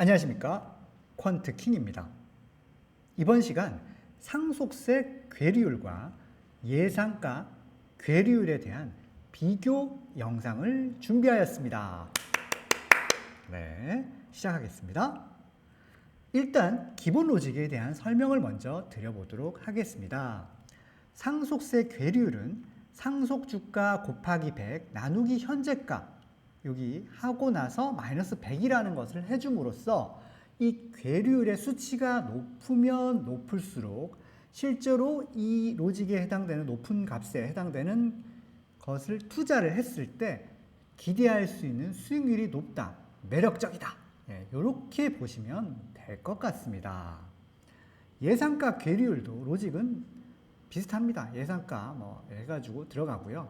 안녕하십니까, 퀀트킹입니다. 이번 시간 상속세 괴리율과 예상가 괴리율에 대한 비교 영상을 준비하였습니다. 네, 시작하겠습니다. 일단 기본 로직에 대한 설명을 먼저 드려보도록 하겠습니다. 상속세 괴리율은 상속주가 곱하기 100 나누기 현재가, 여기 하고 나서 마이너스 100이라는 것을 해줌으로써 이 괴리율의 수치가 높으면 높을수록 실제로 이 로직에 해당되는 높은 값에 해당되는 것을 투자를 했을 때 기대할 수 있는 수익률이 높다, 매력적이다, 이렇게 보시면 될 것 같습니다. 예상가 괴리율도 로직은 비슷합니다. 예상가 해가지고 들어가고요.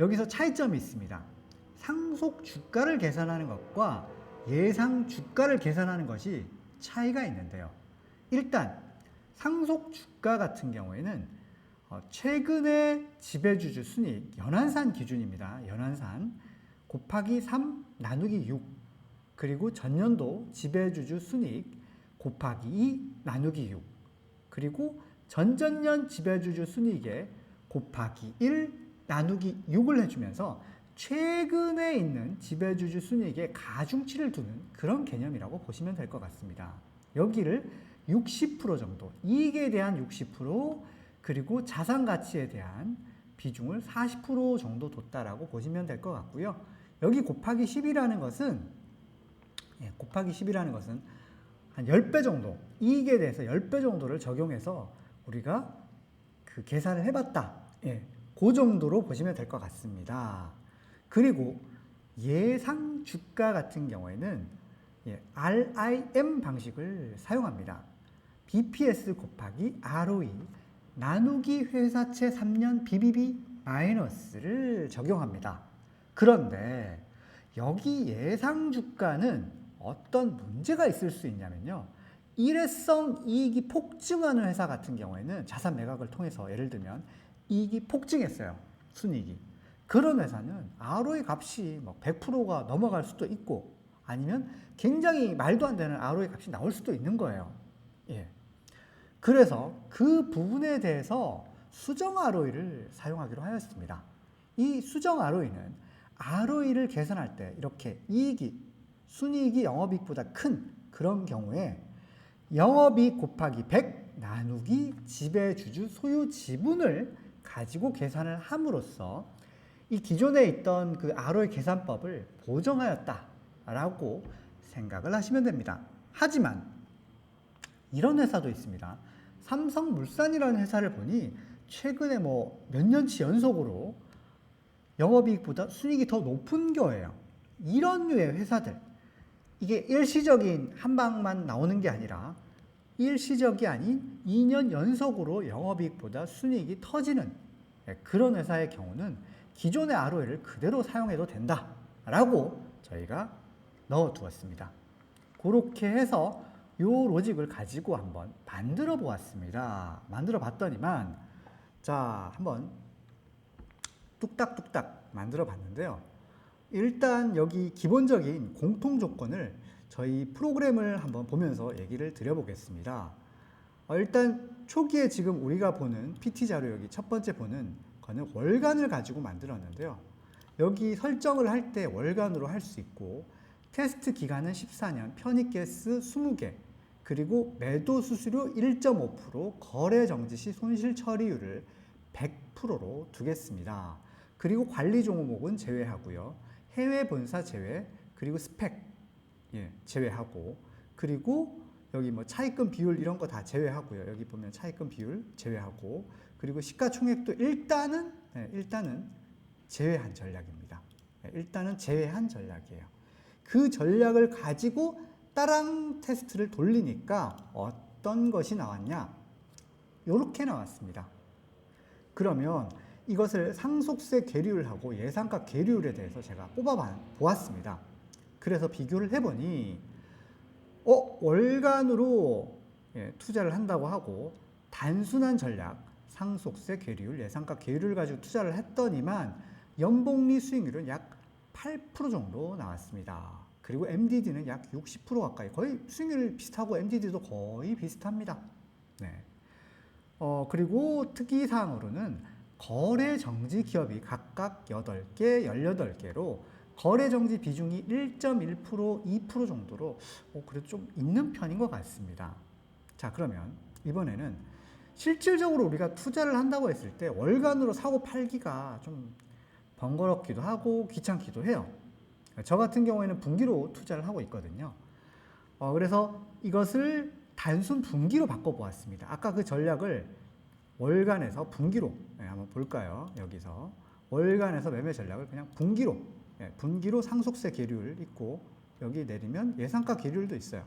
여기서 차이점이 있습니다. 상속 주가를 계산하는 것과 예상 주가를 계산하는 것이 차이가 있는데요. 일단 상속 주가 같은 경우에는 최근의 지배주주 순이익, 연환산 기준입니다. 연환산 곱하기 3 나누기 6, 그리고 전년도 지배주주 순이익 곱하기 2 나누기 6, 그리고 전전년 지배주주 순이익에 곱하기 1 나누기 6을 해주면서 최근에 있는 지배주주 순이익에 가중치를 두는 그런 개념이라고 보시면 될 것 같습니다. 여기를 60% 정도, 이익에 대한 60%, 그리고 자산 가치에 대한 비중을 40% 정도 뒀다라고 보시면 될 것 같고요. 여기 곱하기 10이라는 것은 한 10배 정도, 이익에 대해서 10배 정도를 적용해서 우리가 그 계산을 해봤다. 그 정도로 보시면 될 것 같습니다. 그리고 예상 주가 같은 경우에는 RIM 방식을 사용합니다. BPS 곱하기 ROE 나누기 회사채 3년 BBB 마이너스를 적용합니다. 그런데 여기 예상 주가는 어떤 문제가 있을 수 있냐면요. 일회성 이익이 폭증하는 회사 같은 경우에는 자산 매각을 통해서 예를 들면 이익이 폭증했어요. 순이익이. 그런 회사는 ROE 값이 100%가 넘어갈 수도 있고 아니면 굉장히 말도 안 되는 ROE 값이 나올 수도 있는 거예요. 그래서 그 부분에 대해서 수정 ROE를 사용하기로 하였습니다. 이 수정 ROE는 ROE를 계산할 때 이렇게 순이익이 영업이익보다 큰 그런 경우에 영업이익 곱하기 100 나누기 지배주주 소유 지분을 가지고 계산을 함으로써 이 기존에 있던 그 ROE 계산법을 보정하였다라고 생각을 하시면 됩니다. 하지만 이런 회사도 있습니다. 삼성물산이라는 회사를 보니 최근에 몇 년치 연속으로 영업이익보다 순이익이 더 높은 거예요. 이런 류의 회사들, 이게 일시적인 한 방만 나오는 게 아니라 일시적이 아닌 2년 연속으로 영업이익보다 순이익이 터지는 그런 회사의 경우는 기존의 ROE를 그대로 사용해도 된다라고 저희가 넣어두었습니다. 그렇게 해서 이 로직을 가지고 한번 만들어 보았습니다. 만들어 봤더니만 자, 한번 뚝딱뚝딱 만들어 봤는데요. 일단 여기 기본적인 공통 조건을 저희 프로그램을 한번 보면서 얘기를 드려보겠습니다. 일단 초기에 지금 우리가 보는 PT 자료, 여기 첫 번째 보는 거는 월간을 가지고 만들었는데요. 여기 설정을 할 때 월간으로 할 수 있고 테스트 기간은 14년, 편입개수 20개, 그리고 매도 수수료 1.5%, 거래 정지 시 손실 처리율을 100%로 두겠습니다. 그리고 관리 종목은 제외하고요. 해외 본사 제외, 그리고 스펙 제외하고, 그리고 여기 차입금 비율 이런 거 다 제외하고요. 여기 보면 차입금 비율 제외하고, 그리고 시가총액도 일단은 제외한 전략입니다. 일단은 제외한 전략이에요. 그 전략을 가지고 따랑 테스트를 돌리니까 어떤 것이 나왔냐? 이렇게 나왔습니다. 그러면 이것을 상속세 괴리율하고 예상가 괴리율에 대해서 제가 뽑아 보았습니다. 그래서 비교를 해보니 월간으로 투자를 한다고 하고 단순한 전략, 상속세 괴리율, 예상가 괴리율을 가지고 투자를 했더니만 연복리 수익률은 약 8% 정도 나왔습니다. 그리고 MDD는 약 60% 가까이, 거의 수익률 비슷하고 MDD도 거의 비슷합니다. 네. 그리고 특이사항으로는 거래 정지 기업이 각각 8개, 18개로 거래 정지 비중이 1.1%, 2% 정도로 그래도 좀 있는 편인 것 같습니다. 자, 그러면 이번에는 실질적으로 우리가 투자를 한다고 했을 때 월간으로 사고 팔기가 좀 번거롭기도 하고 귀찮기도 해요. 저 같은 경우에는 분기로 투자를 하고 있거든요. 그래서 이것을 단순 분기로 바꿔보았습니다. 아까 그 전략을 월간에서 분기로 한번 볼까요? 여기서 월간에서 매매 전략을 그냥 분기로, 분기로 상속세 계율 있고 여기 내리면 예상가 계율도 있어요.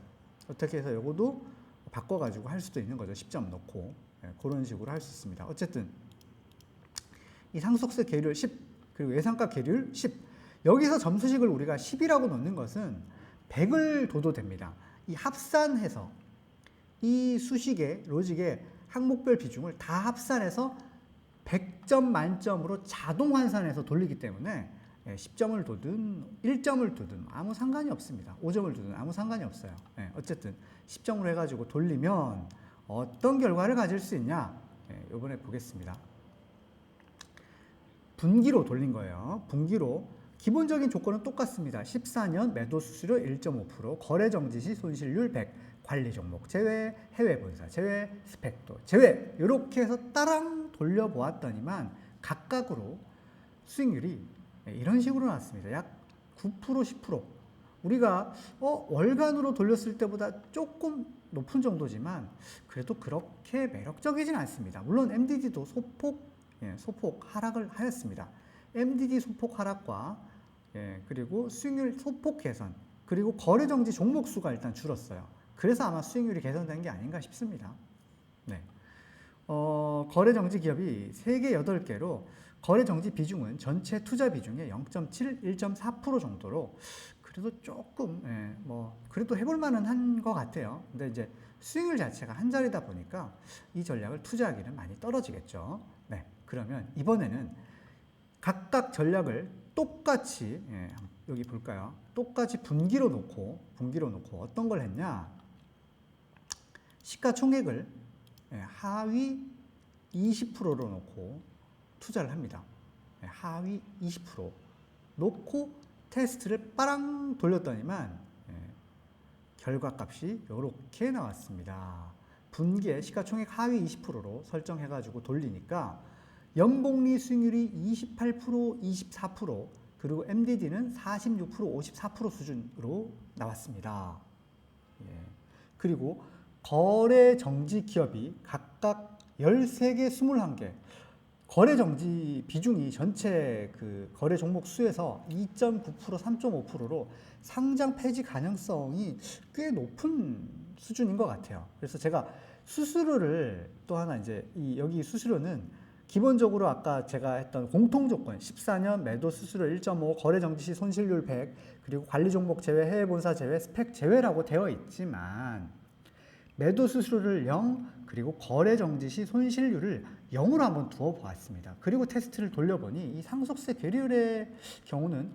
어떻게 해서 요거도 바꿔가지고 할 수도 있는 거죠. 10점 넣고 그런 식으로 할 수 있습니다. 어쨌든 이 상속세 계율 10 그리고 예상가 계율 10 여기서 점수식을 우리가 10이라고 놓는 것은 100을 둬도 됩니다. 이 합산해서 이 수식의 로직의 항목별 비중을 다 합산해서 100점 만점으로 자동 환산해서 돌리기 때문에 10점을 두든 1점을 두든 아무 상관이 없습니다. 5점을 두든 아무 상관이 없어요. 어쨌든 10점으로 해가지고 돌리면 어떤 결과를 가질 수 있냐? 이번에 보겠습니다. 분기로 돌린 거예요. 분기로 기본적인 조건은 똑같습니다. 14년 매도 수수료 1.5%, 거래 정지 시 손실률 100, 관리 종목 제외, 해외 본사 제외, 스펙도 제외 이렇게 해서 따랑 돌려보았더니만 각각으로 수익률이 이런 식으로 나왔습니다. 약 9%, 10%. 우리가 월간으로 돌렸을 때보다 조금 높은 정도지만 그래도 그렇게 매력적이진 않습니다. 물론 MDD도 소폭 하락을 하였습니다. MDD 소폭 하락과 그리고 수익률 소폭 개선 그리고 거래 정지 종목 수가 일단 줄었어요. 그래서 아마 수익률이 개선된 게 아닌가 싶습니다. 네. 거래 정지 기업이 3개, 8개로 거래 정지 비중은 전체 투자 비중의 0.7, 1.4% 정도로 그래도 조금 그래도 해볼 만은 한 것 같아요. 근데 이제 수익률 자체가 한 자리다 보니까 이 전략을 투자하기는 많이 떨어지겠죠. 네. 그러면 이번에는 각각 전략을 똑같이 여기 볼까요? 똑같이 분기로 놓고 어떤 걸 했냐? 시가총액을 하위 20%로 놓고 투자를 합니다. 하위 20% 놓고 테스트를 빠랑 돌렸더니만 결과값이 이렇게 나왔습니다. 분기에 시가총액 하위 20%로 설정해가지고 돌리니까 연복리 수익률이 28%, 24% 그리고 MDD는 46%, 54% 수준으로 나왔습니다. 그리고 거래 정지 기업이 각각 13개, 21개 거래 정지 비중이 전체 그 거래 종목 수에서 2.9%, 3.5%로 상장 폐지 가능성이 꽤 높은 수준인 것 같아요. 그래서 제가 수수료를 또 하나 이제 여기 수수료는 기본적으로 아까 제가 했던 공통 조건 14년 매도 수수료 1.5 거래 정지 시 손실률 100 그리고 관리 종목 제외 해외 본사 제외 스펙 제외라고 되어 있지만 매도 수수료를 0 그리고 거래 정지 시 손실률을 0으로 한번 두어 보았습니다. 그리고 테스트를 돌려보니 이 상속세 계율의 경우는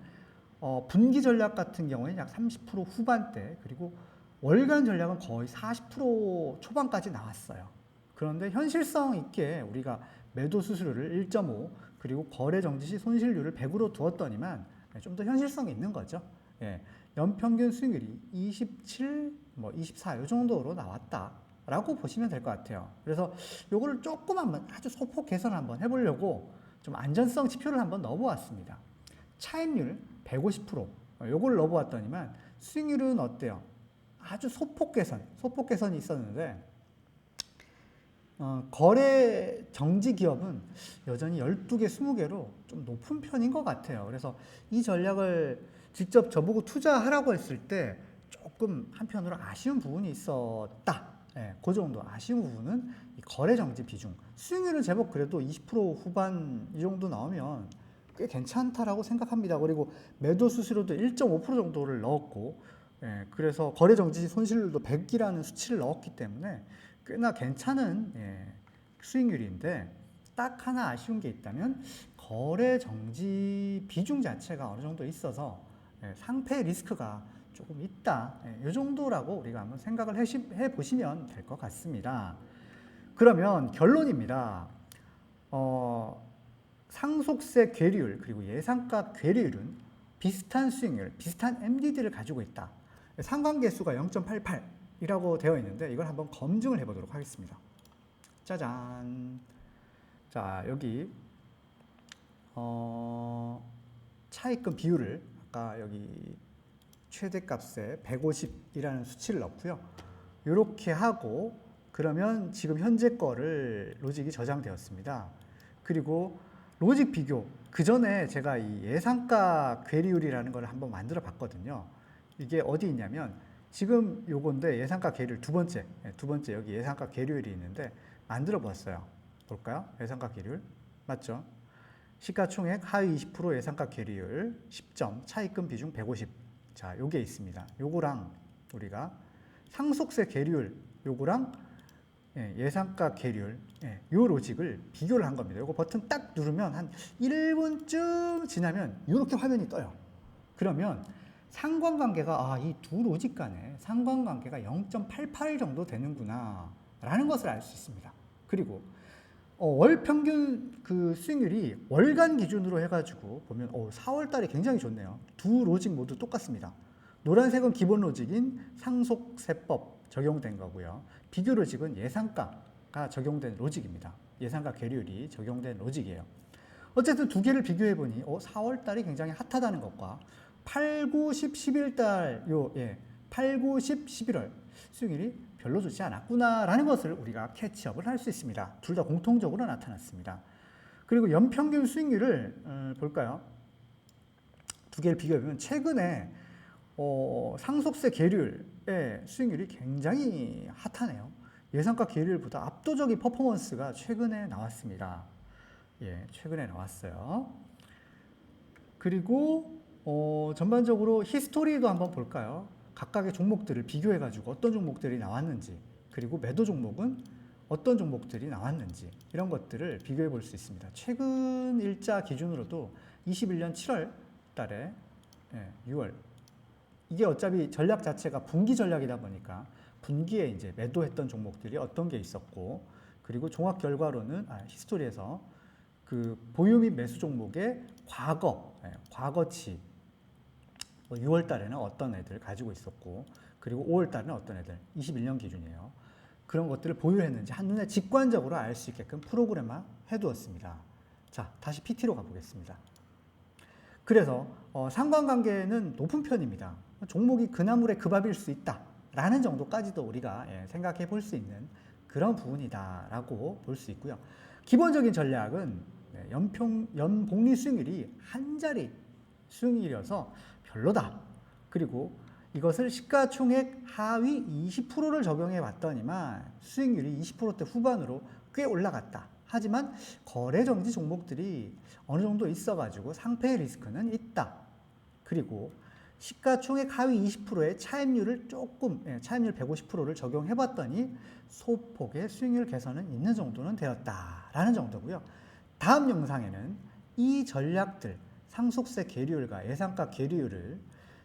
분기 전략 같은 경우에는 약 30% 후반대 그리고 월간 전략은 거의 40% 초반까지 나왔어요. 그런데 현실성 있게 우리가 매도 수수료를 1.5 그리고 거래 정지 시 손실률을 100으로 두었더니만 좀 더 현실성이 있는 거죠. 연평균 수익률이 27, 24 이 정도로 나왔다라고 보시면 될 것 같아요. 그래서 요거를 조금 한번 아주 소폭 개선을 한번 해보려고 좀 안전성 지표를 한번 넣어보았습니다. 차익률 150% 요걸 넣어보았더니만 수익률은 어때요? 아주 소폭 개선이 있었는데 거래 정지 기업은 여전히 12개, 20개로 좀 높은 편인 것 같아요. 그래서 이 전략을 직접 저보고 투자하라고 했을 때 조금 한편으로 아쉬운 부분이 있었다. 그 정도 아쉬운 부분은 이 거래 정지 비중. 수익률은 제법 그래도 20% 후반 이 정도 나오면 꽤 괜찮다라고 생각합니다. 그리고 매도 수수료도 1.5% 정도를 넣었고, 그래서 거래 정지 손실률도 100이라는 수치를 넣었기 때문에 꽤나 괜찮은 수익률인데 딱 하나 아쉬운 게 있다면 거래 정지 비중 자체가 어느 정도 있어서 상패 리스크가 조금 있다. 이 정도라고 우리가 한번 생각을 해보시면 될 것 같습니다. 그러면 결론입니다. 상속세 괴리율 그리고 예상가 괴리율은 비슷한 수익률, 비슷한 MDD를 가지고 있다. 상관계수가 0.88이라고 되어 있는데 이걸 한번 검증을 해보도록 하겠습니다. 짜잔. 자, 여기 차입금 비율을 아까 여기 최대값에 150이라는 수치를 넣고요. 이렇게 하고 그러면 지금 현재 거를 로직이 저장되었습니다. 그리고 로직 비교, 그 전에 제가 이 예상가 괴리율이라는 걸 한번 만들어 봤거든요. 이게 어디 있냐면 지금 요건데 예상가 괴리율 두 번째 여기 예상가 괴리율이 있는데 만들어 봤어요. 볼까요? 예상가 괴리율 맞죠? 시가총액 하위 20% 예상가 괴리율 10점, 차입금 비중 150. 자, 요게 있습니다. 요거랑 우리가 상속세 괴리율 요거랑 예상가 괴리율 요 로직을 비교를 한 겁니다. 요거 버튼 딱 누르면 한 1분쯤 지나면 이렇게 화면이 떠요. 그러면 상관관계가 이 두 로직 간에 상관관계가 0.88 정도 되는구나 라는 것을 알 수 있습니다. 그리고 월 평균 그 수익률이 월간 기준으로 해가지고 보면 4월 달이 굉장히 좋네요. 두 로직 모두 똑같습니다. 노란색은 기본 로직인 상속세법 적용된 거고요. 비교 로직은 예상가가 적용된 로직입니다. 예상가 괴리율이 적용된 로직이에요. 어쨌든 두 개를 비교해 보니 4월 달이 굉장히 핫하다는 것과 8, 9, 10, 11달 8, 9, 10, 11월 수익률이 별로 좋지 않았구나라는 것을 우리가 캐치업을 할 수 있습니다. 둘 다 공통적으로 나타났습니다. 그리고 연평균 수익률을 볼까요? 두 개를 비교해보면 최근에 상속세 괴리율의 수익률이 굉장히 핫하네요. 예상가 괴리율보다 압도적인 퍼포먼스가 최근에 나왔습니다. 최근에 나왔어요. 그리고 전반적으로 히스토리도 한번 볼까요? 각각의 종목들을 비교해가지고 어떤 종목들이 나왔는지, 그리고 매도 종목은 어떤 종목들이 나왔는지 이런 것들을 비교해 볼 수 있습니다. 최근 일자 기준으로도 21년 7월 달에 6월 이게 어차피 전략 자체가 분기 전략이다 보니까 분기에 이제 매도했던 종목들이 어떤 게 있었고, 그리고 종합 결과로는 히스토리에서 그 보유 및 매수 종목의 과거치 6월 달에는 어떤 애들 가지고 있었고, 그리고 5월 달에는 어떤 애들 21년 기준이에요. 그런 것들을 보유했는지 한눈에 직관적으로 알 수 있게끔 프로그램화 해두었습니다. 자, 다시 PT로 가보겠습니다. 그래서 상관관계는 높은 편입니다. 종목이 그나물의 그 밥일 수 있다 라는 정도까지도 우리가 생각해 볼 수 있는 그런 부분이다 라고 볼 수 있고요. 기본적인 전략은 연복리 수익률이 한 자리 수익률이어서 별로다. 그리고 이것을 시가총액 하위 20%를 적용해 봤더니만 수익률이 20%대 후반으로 꽤 올라갔다. 하지만 거래정지 종목들이 어느 정도 있어가지고 상패 리스크는 있다. 그리고 시가총액 하위 20%의 차입률을 차입률 150%를 적용해 봤더니 소폭의 수익률 개선은 있는 정도는 되었다라는 정도고요. 다음 영상에는 이 전략들, 상속세 괴리율과 예상가 괴리율을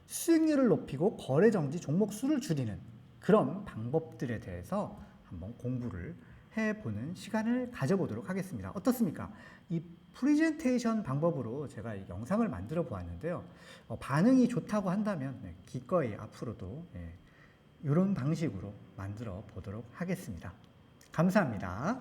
수익률을 높이고 거래정지 종목 수를 줄이는 그런 방법들에 대해서 한번 공부를 해보는 시간을 가져보도록 하겠습니다. 어떻습니까? 이 프리젠테이션 방법으로 제가 이 영상을 만들어 보았는데요. 반응이 좋다고 한다면 기꺼이 앞으로도 이런 방식으로 만들어 보도록 하겠습니다. 감사합니다.